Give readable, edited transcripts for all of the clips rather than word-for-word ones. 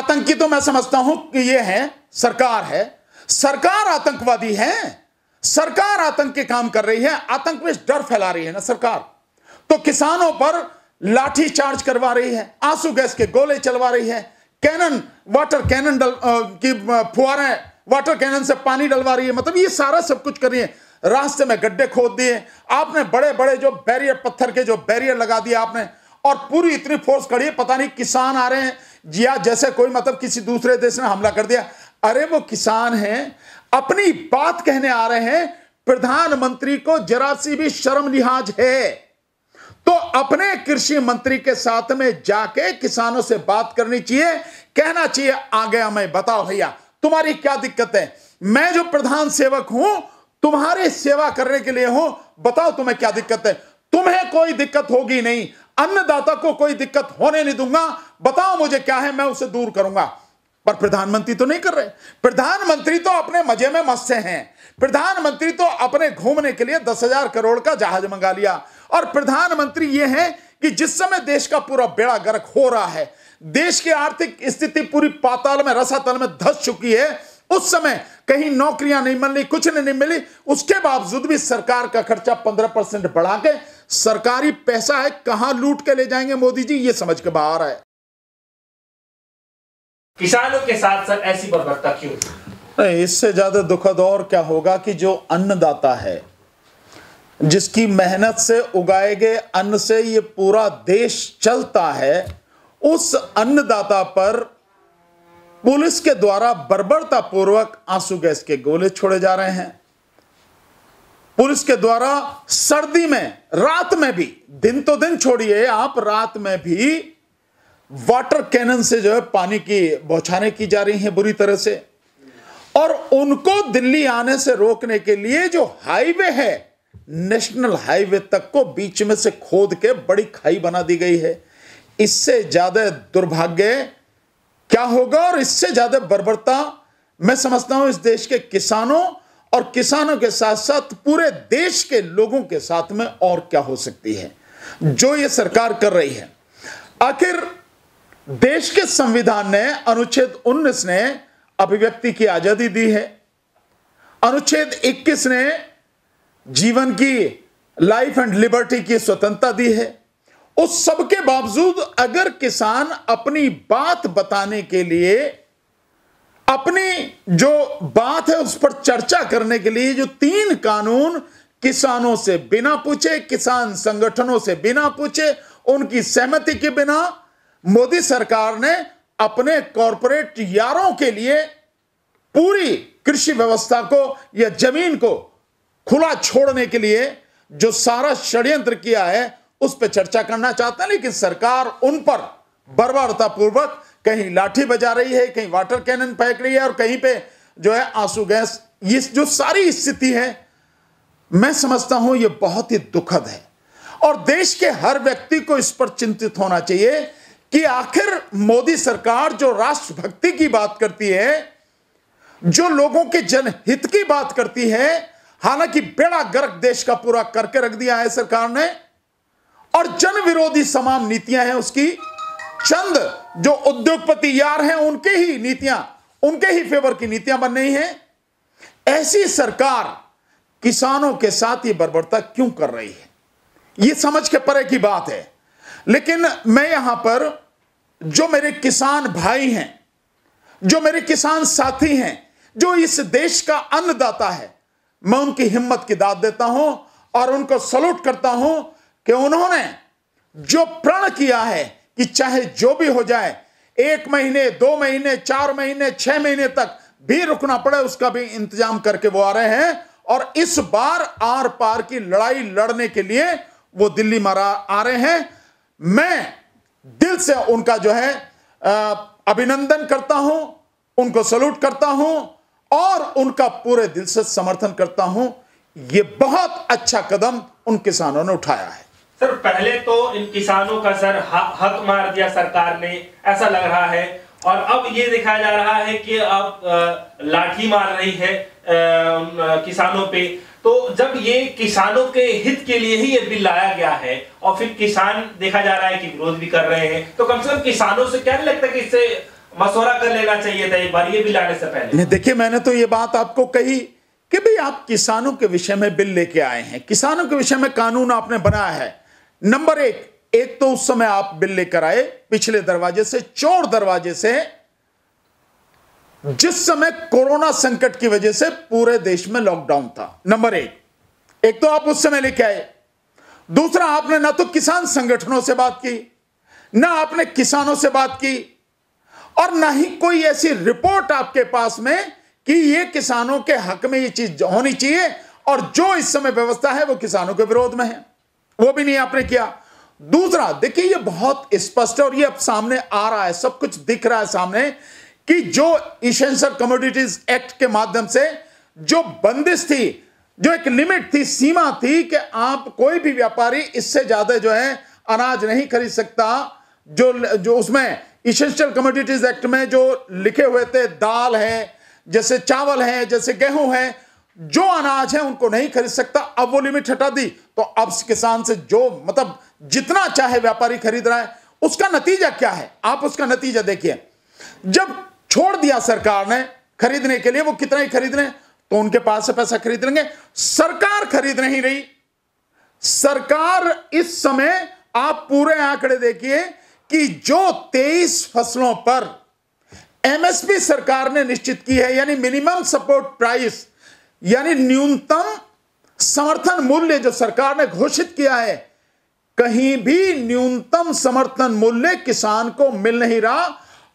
आतंकी तो मैं समझता हूं कि ये है, सरकार है। सरकार आतंकवादी है, सरकार आतंक के काम कर रही है, आतंक में डर फैला रही है ना सरकार। तो किसानों पर लाठी चार्ज करवा रही है, आंसू गैस के गोले चलवा रही है, कैनन, वाटर कैनन की फुहारें, वाटर कैनन से पानी डलवा रही है, मतलब ये सारा सब कुछ कर रही है। रास्ते में गड्ढे खोद दिए आपने, बड़े बड़े जो बैरियर, पत्थर के जो बैरियर लगा दिए आपने, और पूरी इतनी फोर्स खड़ी है, पता नहीं किसान आ रहे हैं या जैसे कोई मतलब किसी दूसरे देश ने हमला कर दिया। अरे वो किसान हैं, अपनी बात कहने आ रहे हैं। प्रधानमंत्री को जरा सी भी शर्म लिहाज है तो अपने कृषि मंत्री के साथ में जाके किसानों से बात करनी चाहिए, कहना चाहिए आ गया मैं, बताओ भैया तुम्हारी क्या दिक्कत है, मैं जो प्रधान सेवक हूं तुम्हारी सेवा करने के लिए हूं, बताओ तुम्हें क्या दिक्कत है। तुम्हें कोई दिक्कत होगी नहीं, अन्नदाता को कोई दिक्कत होने नहीं दूंगा, बताओ मुझे क्या है, मैं उसे दूर करूंगा। पर प्रधानमंत्री तो नहीं कर रहे। प्रधानमंत्री तो अपने मजे में मस्त हैं। प्रधानमंत्री तो अपने घूमने के लिए 10,000 करोड़ का जहाज मंगा लिया। और प्रधानमंत्री ये है कि जिस समय देश का पूरा बेड़ा गर्क हो रहा है, देश की आर्थिक स्थिति पूरी पाताल में, रसातल में धंस चुकी है, उस समय कहीं नौकरियां नहीं मिल रही, कुछ नहीं मिली, उसके बावजूद भी सरकार का खर्चा 15% बढ़ा के सरकारी पैसा है कहां लूट के ले जाएंगे मोदी जी, ये समझ के बाहर है। किसानों के साथ साथ ऐसी बर्बरता क्यों? इससे ज्यादा दुखद और क्या होगा कि जो अन्नदाता है, जिसकी मेहनत से उगाए गए अन्न से ये पूरा देश चलता है, उस अन्नदाता पर पुलिस के द्वारा बर्बरता पूर्वक आंसू गैस के गोले छोड़े जा रहे हैं। पुलिस के द्वारा सर्दी में, रात में भी, दिन तो दिन छोड़िए आप, रात में भी वाटर कैनन से जो है पानी की बौछारें की जा रही हैं बुरी तरह से। और उनको दिल्ली आने से रोकने के लिए जो हाईवे है, नेशनल हाईवे तक को बीच में से खोद के बड़ी खाई बना दी गई है। इससे ज्यादा दुर्भाग्य क्या होगा और इससे ज्यादा बर्बरता मैं समझता हूं इस देश के किसानों और किसानों के साथ साथ पूरे देश के लोगों के साथ में और क्या हो सकती है जो ये सरकार कर रही है। आखिर देश के संविधान ने, अनुच्छेद 19 ने अभिव्यक्ति की आजादी दी है, अनुच्छेद 21 ने जीवन की, लाइफ एंड लिबर्टी की स्वतंत्रता दी है। उस सब के बावजूद अगर किसान अपनी बात बताने के लिए, अपनी जो बात है उस पर चर्चा करने के लिए जो 3 कानून किसानों से बिना पूछे, किसान संगठनों से बिना पूछे, उनकी सहमति के बिना मोदी सरकार ने अपने कॉरपोरेट यारों के लिए पूरी कृषि व्यवस्था को या जमीन को खुला छोड़ने के लिए जो सारा षड्यंत्र किया है उस पर चर्चा करना चाहता है। लेकिन सरकार उन पर बर्बरतापूर्वक कहीं लाठी बजा रही है, कहीं वाटर कैनन फेंक रही है और कहीं पे जो है आंसू गैस। ये जो सारी स्थिति है मैं समझता हूं ये बहुत ही दुखद है और देश के हर व्यक्ति को इस पर चिंतित होना चाहिए कि आखिर मोदी सरकार जो राष्ट्रभक्ति की बात करती है, जो लोगों के जनहित की बात करती है, हालांकि बेड़ा गर्क देश का पूरा करके रख दिया है सरकार ने, और जन विरोधी तमाम नीतियां हैं उसकी, चंद जो उद्योगपति यार हैं उनके ही नीतियां, उनके ही फेवर की नीतियां बन रही हैं। ऐसी सरकार किसानों के साथ ये बर्बरता क्यों कर रही है, ये समझ के परे की बात है। लेकिन मैं यहां पर जो मेरे किसान भाई हैं, जो मेरे किसान साथी हैं, जो इस देश का अन्नदाता है, मैं उनकी हिम्मत की दाद देता हूं और उनको सलूट करता हूं कि उन्होंने जो प्रण किया है कि चाहे जो भी हो जाए, 1 महीने, 2 महीने, 4 महीने, 6 महीने तक भी रुकना पड़े उसका भी इंतजाम करके वो आ रहे हैं और इस बार आर पार की लड़ाई लड़ने के लिए वो दिल्ली मारा आ रहे हैं। मैं दिल से उनका जो है अभिनंदन करता हूं, उनको सलूट करता हूं और उनका पूरे दिल से समर्थन करता हूं। ये बहुत अच्छा कदम उन किसानों ने उठाया है। सर, पहले तो इन किसानों का सर हक मार दिया सरकार ने, ऐसा लग रहा है, और अब ये दिखाया जा रहा है कि अब लाठी मार रही है किसानों पे। तो जब ये किसानों के हित के लिए ही ये बिल लाया गया है और फिर किसान देखा जा रहा है कि विरोध भी कर रहे हैं, तो कम से कम किसानों से क्या नहीं लगता कि इससे मशवरा कर लेना चाहिए था एक बार, ये भी लाने से पहले। देखिए, मैंने तो ये बात आपको कही कि भाई आप किसानों के विषय में बिल लेके आए हैं, किसानों के विषय में कानून आपने बनाया है। नंबर एक तो उस समय आप बिल लेकर आए पिछले दरवाजे से, चोर दरवाजे से, जिस समय कोरोना संकट की वजह से पूरे देश में लॉकडाउन था। नंबर एक तो आप उस समय लेके आए। दूसरा, आपने ना तो किसान संगठनों से बात की, ना आपने किसानों से बात की, और ना ही कोई ऐसी रिपोर्ट आपके पास में कि ये किसानों के हक में ये चीज होनी चाहिए, और जो इस समय व्यवस्था है वो किसानों के विरोध में है, वो भी नहीं आपने किया। दूसरा, देखिए ये बहुत स्पष्ट है और ये अब सामने आ रहा है, सब कुछ दिख रहा है सामने, कि जो इसेंशियल कमोडिटीज एक्ट के माध्यम से जो बंदिश थी, जो एक लिमिट थी, सीमा थी कि आप कोई भी व्यापारी इससे ज्यादा जो है अनाज नहीं खरीद सकता, जो उसमें इसेंशियल कमोडिटीज एक्ट में जो लिखे हुए थे, दाल है, जैसे चावल है, जैसे गेहूं है, जो अनाज है उनको नहीं खरीद सकता। अब वो लिमिट हटा दी, तो अब किसान से जो मतलब जितना चाहे व्यापारी खरीद रहा है। उसका नतीजा क्या है, आप उसका नतीजा देखिए। जब छोड़ दिया सरकार ने खरीदने के लिए, वो कितना ही खरीद रहे हैं, तो उनके पास से पैसा खरीद लेंगे। सरकार खरीद नहीं रही। सरकार इस समय, आप पूरे आंकड़े देखिए कि जो 23 फसलों पर एमएसपी सरकार ने निश्चित की है, यानी मिनिमम सपोर्ट प्राइस, यानी न्यूनतम समर्थन मूल्य जो सरकार ने घोषित किया है, कहीं भी न्यूनतम समर्थन मूल्य किसान को मिल नहीं रहा।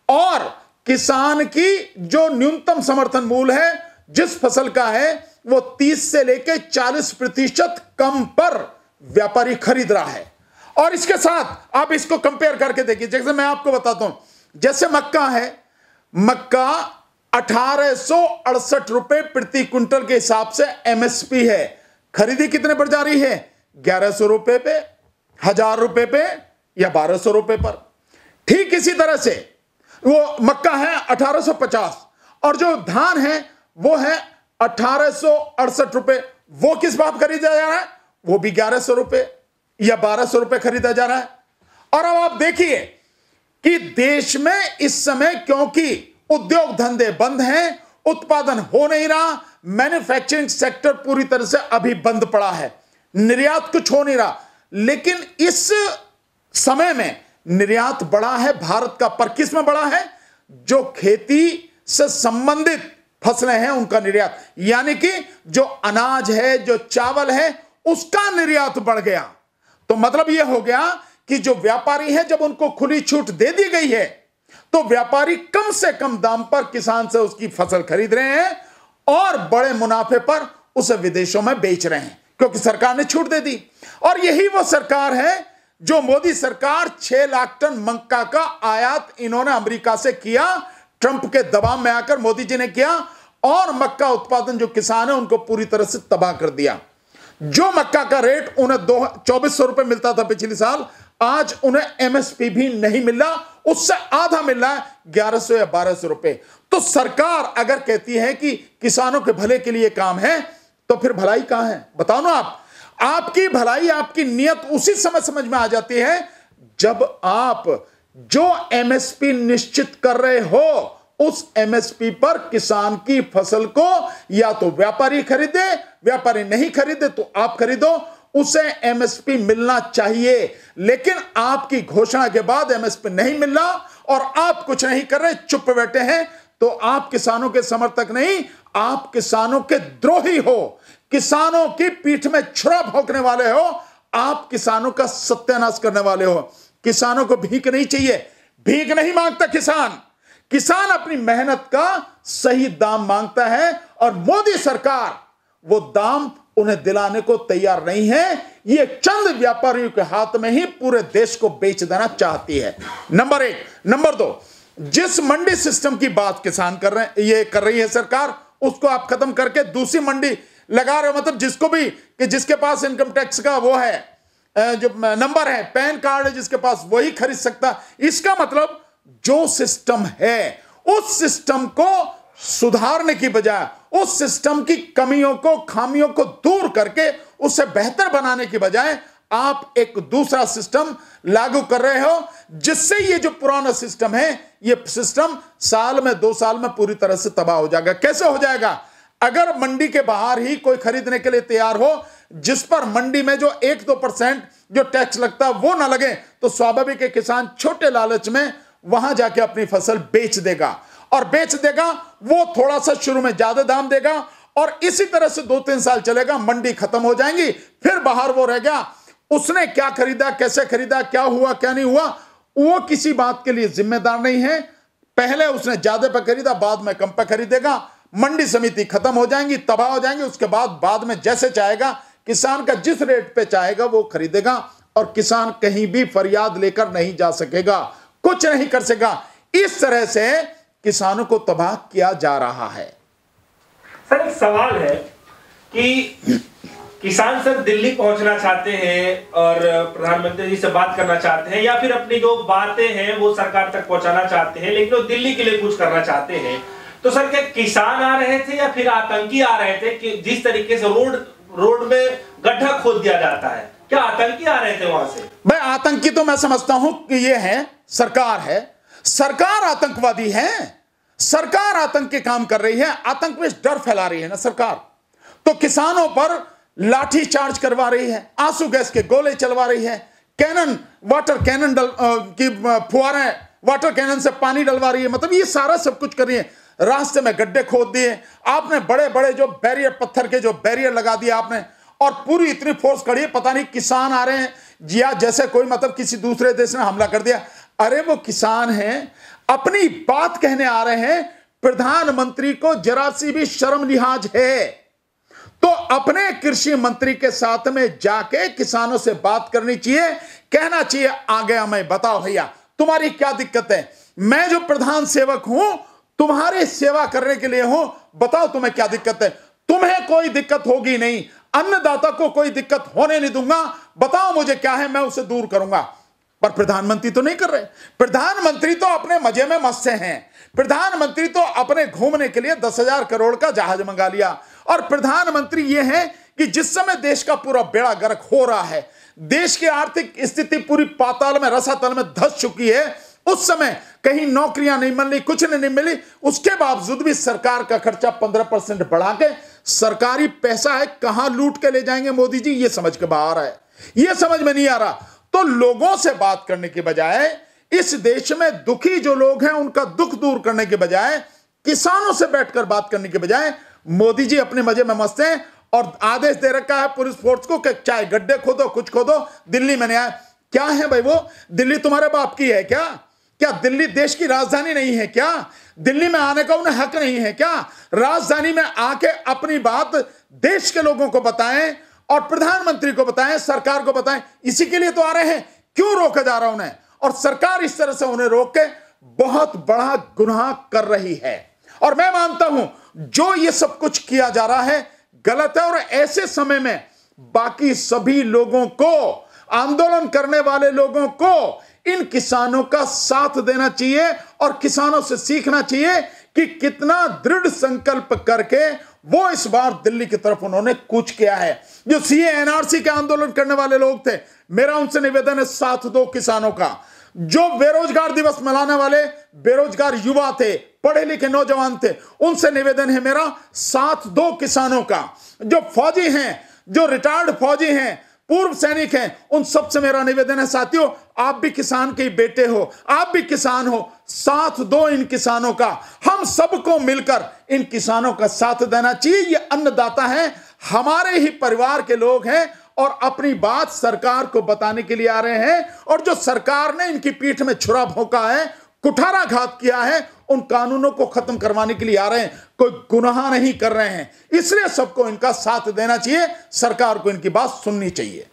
और किसान की जो न्यूनतम समर्थन मूल्य है जिस फसल का है, वो 30 से लेकर 40% कम पर व्यापारी खरीद रहा है। और इसके साथ आप इसको कंपेयर करके देखिए, जैसे मैं आपको बताता हूं, जैसे मक्का है, मक्का 1868 रुपए प्रति क्विंटल के हिसाब से एमएसपी है, खरीदी कितने पर जा रही है, 1100 रुपए पे, 1000 रुपए पे, या 1200 रुपए पर। ठीक इसी तरह से वो मक्का है 1850, और जो धान है वो है 1868 रुपए। वो किस भाव खरीदा जा रहा है, वो भी 1100 रुपए या 1200 रुपए खरीदा जा रहा है। और अब आप देखिए कि देश में इस समय, क्योंकि उद्योग धंधे बंद हैं, उत्पादन हो नहीं रहा, मैन्युफैक्चरिंग सेक्टर पूरी तरह से अभी बंद पड़ा है, निर्यात कुछ हो नहीं रहा। लेकिन इस समय में निर्यात बढ़ा है भारत का, पर किस में बढ़ा है, जो खेती से संबंधित फसलें हैं उनका निर्यात, यानी कि जो अनाज है, जो चावल है, उसका निर्यात बढ़ गया। तो मतलब यह हो गया कि जो व्यापारी है, जब उनको खुली छूट दे दी गई है, तो व्यापारी कम से कम दाम पर किसान से उसकी फसल खरीद रहे हैं और बड़े मुनाफे पर उसे विदेशों में बेच रहे हैं, क्योंकि सरकार ने छूट दे दी। और यही वो सरकार है जो मोदी सरकार 6 लाख टन मक्का का आयात इन्होंने अमेरिका से किया, ट्रंप के दबाव में आकर मोदी जी ने किया, और मक्का उत्पादन जो किसान है उनको पूरी तरह से तबाह कर दिया। जो मक्का का रेट उन्हें 2400 रुपए मिलता था पिछले साल, आज उन्हें एमएसपी भी नहीं मिल रहा, उससे आधा मिल रहा है, 1100 या 1200 रुपए। तो सरकार अगर कहती है कि किसानों के भले के लिए काम है, तो फिर भलाई कहां है, बताओ ना आप। आपकी भलाई, आपकी नियत उसी समय समझ में आ जाती है जब आप जो एमएसपी निश्चित कर रहे हो, उस एमएसपी पर किसान की फसल को या तो व्यापारी खरीदे, व्यापारी नहीं खरीदे तो आप खरीदो, उसे एमएसपी मिलना चाहिए। लेकिन आपकी घोषणा के बाद एमएसपी नहीं मिल रहा और आप कुछ नहीं कर रहे, चुप बैठे हैं, तो आप किसानों के समर्थक नहीं, आप किसानों के द्रोही हो, किसानों की पीठ में छुरा भोंकने वाले हो, आप किसानों का सत्यानाश करने वाले हो। किसानों को भीख नहीं चाहिए, भीख नहीं मांगता किसान, किसान अपनी मेहनत का सही दाम मांगता है, और मोदी सरकार वो दाम उन्हें दिलाने को तैयार नहीं है। ये चंद व्यापारियों के हाथ में ही पूरे देश को बेच देना चाहती है, नंबर 1। नंबर 2, जिस मंडी सिस्टम की बात किसान कर रही है सरकार, उसको आप खत्म करके दूसरी मंडी लगा रहे हो। मतलब जिसको भी, कि जिसके पास इनकम टैक्स का वो है, जो नंबर है, पैन कार्ड है जिसके पास, वही खरीद सकता। इसका मतलब जो सिस्टम है, उस सिस्टम को सुधारने की बजाय, उस सिस्टम की कमियों को, खामियों को दूर करके उसे बेहतर बनाने की बजाय, आप एक दूसरा सिस्टम लागू कर रहे हो, जिससे ये जो पुराना सिस्टम है, ये सिस्टम साल में 2 साल में पूरी तरह से तबाह हो जाएगा। कैसे हो जाएगा? अगर मंडी के बाहर ही कोई खरीदने के लिए तैयार हो, जिस पर मंडी में जो 1-2% जो टैक्स लगता है वो ना लगे, तो स्वाभाविक है किसान छोटे लालच में वहां जाके अपनी फसल बेच देगा, और बेच देगा वो थोड़ा सा शुरू में ज्यादा दाम देगा, और इसी तरह से 2-3 साल चलेगा, मंडी खत्म हो जाएंगी, फिर बाहर वो रह गया, उसने क्या खरीदा, कैसे खरीदा, क्या हुआ क्या नहीं हुआ, वो किसी बात के लिए जिम्मेदार नहीं है। पहले उसने ज्यादा पे खरीदा, बाद में कम पे खरीदेगा, मंडी समिति खत्म हो जाएंगी, तबाह हो जाएंगी, उसके बाद में जैसे चाहेगा, किसान का जिस रेट पे चाहेगा वो खरीदेगा, और किसान कहीं भी फरियाद लेकर नहीं जा सकेगा, कुछ नहीं कर सकेगा। इस तरह से किसानों को तबाह किया जा रहा है। सर, एक सवाल है कि किसान सर दिल्ली पहुंचना चाहते हैं और प्रधानमंत्री जी से बात करना चाहते हैं, या फिर अपनी जो बातें हैं वो सरकार तक पहुंचाना चाहते हैं, लेकिन वो दिल्ली के लिए कुछ करना चाहते हैं, तो सर क्या किसान आ रहे थे या फिर आतंकी आ रहे थे? कि जिस तरीके से रोड में गड्ढा खोद दिया जाता है, क्या आतंकी आ रहे थे वहां से? भाई, आतंकी तो मैं समझता हूं कि ये है सरकार आतंकवादी है, सरकार आतंक के काम कर रही है, आतंक में डर फैला रही है ना सरकार, तो किसानों पर लाठी चार्ज करवा रही है, आंसू गैस के गोले चलवा रही है, वाटर कैनन की फुहारें, वाटर कैनन से पानी डलवा रही है, मतलब ये सारा सब कुछ कर रही है। रास्ते में गड्ढे खोद दिए आपने, बड़े बड़े जो बैरियर, पत्थर के जो बैरियर लगा दिए आपने, और पूरी इतनी फोर्स खड़ी है, पता नहीं किसान आ रहे हैं या जैसे कोई मतलब किसी दूसरे देश ने हमला कर दिया। अरे वो किसान हैं, अपनी बात कहने आ रहे हैं, प्रधानमंत्री को जरा सी भी शर्म लिहाज है तो अपने कृषि मंत्री के साथ में जाके किसानों से बात करनी चाहिए, कहना चाहिए आ गया मैं, बताओ भैया तुम्हारी क्या दिक्कत है, मैं जो प्रधान सेवक हूं तुम्हारी सेवा करने के लिए हूं, बताओ तुम्हें क्या दिक्कत है। तुम्हें कोई दिक्कत होगी नहीं, अन्नदाता को कोई दिक्कत होने नहीं दूंगा, बताओ मुझे क्या है, मैं उसे दूर करूंगा। पर प्रधानमंत्री तो नहीं कर रहे, प्रधानमंत्री तो अपने मजे में मस्त हैं, प्रधानमंत्री तो अपने घूमने के लिए 10,000 करोड़ का जहाज मंगा लिया, और प्रधानमंत्री ये है कि जिस समय देश का पूरा बेड़ा गर्क हो रहा है, देश की आर्थिक स्थिति पूरी पाताल में, रसातल में धंस चुकी है, उस समय कहीं नौकरियां नहीं मिली, कुछ नहीं मिली, उसके बावजूद भी सरकार का खर्चा 15% बढ़ा के सरकारी पैसा है कहां लूट के ले जाएंगे मोदी जी, ये समझ के बाहर है, ये समझ में नहीं आ रहा। तो लोगों से बात करने के बजाय, इस देश में दुखी जो लोग हैं उनका दुख दूर करने के बजाय, किसानों से बैठकर बात करने के बजाय, मोदी जी अपने मजे में मस्त हैं और आदेश दे रखा है पुलिस फोर्स को कि चाहे गड्ढे खोदो, कुछ खोदो, दिल्ली में नहीं आए। क्या है भाई वो? दिल्ली तुम्हारे बाप की है क्या? क्या दिल्ली देश की राजधानी नहीं है क्या? दिल्ली में आने का उन्हें हक नहीं है क्या? राजधानी में आके अपनी बात देश के लोगों को बताएं और प्रधानमंत्री को बताएं, सरकार को बताएं, इसी के लिए तो आ रहे हैं। क्यों रोका जा रहा उन्हें? और सरकार इस तरह से उन्हें रोक के बहुत बड़ा गुनाह कर रही है। और मैं मानता हूं जो ये सब कुछ किया जा रहा है गलत है, और ऐसे समय में बाकी सभी लोगों को, आंदोलन करने वाले लोगों को इन किसानों का साथ देना चाहिए और किसानों से सीखना चाहिए कि कितना दृढ़ संकल्प करके वो इस बार दिल्ली की तरफ उन्होंने कूच किया है। जो सीए एनआरसी के आंदोलन करने वाले लोग थे, मेरा उनसे निवेदन है साथ दो किसानों का। जो बेरोजगार दिवस मनाने वाले बेरोजगार युवा थे, पढ़े लिखे नौजवान थे, उनसे निवेदन है मेरा, साथ दो किसानों का। जो फौजी हैं, जो रिटायर्ड फौजी हैं, पूर्व सैनिक हैं, उन सबसे मेरा निवेदन है साथियों, आप भी किसान के बेटे हो, आप भी किसान हो, साथ दो इन किसानों का। हम सबको मिलकर इन किसानों का साथ देना चाहिए। ये अन्नदाता हैं, हमारे ही परिवार के लोग हैं और अपनी बात सरकार को बताने के लिए आ रहे हैं। और जो सरकार ने इनकी पीठ में छुरा भोंका है, कुठाराघात किया है, उन कानूनों को खत्म करवाने के लिए आ रहे हैं, कोई गुनाह नहीं कर रहे हैं। इसलिए सबको इनका साथ देना चाहिए, सरकार को इनकी बात सुननी चाहिए।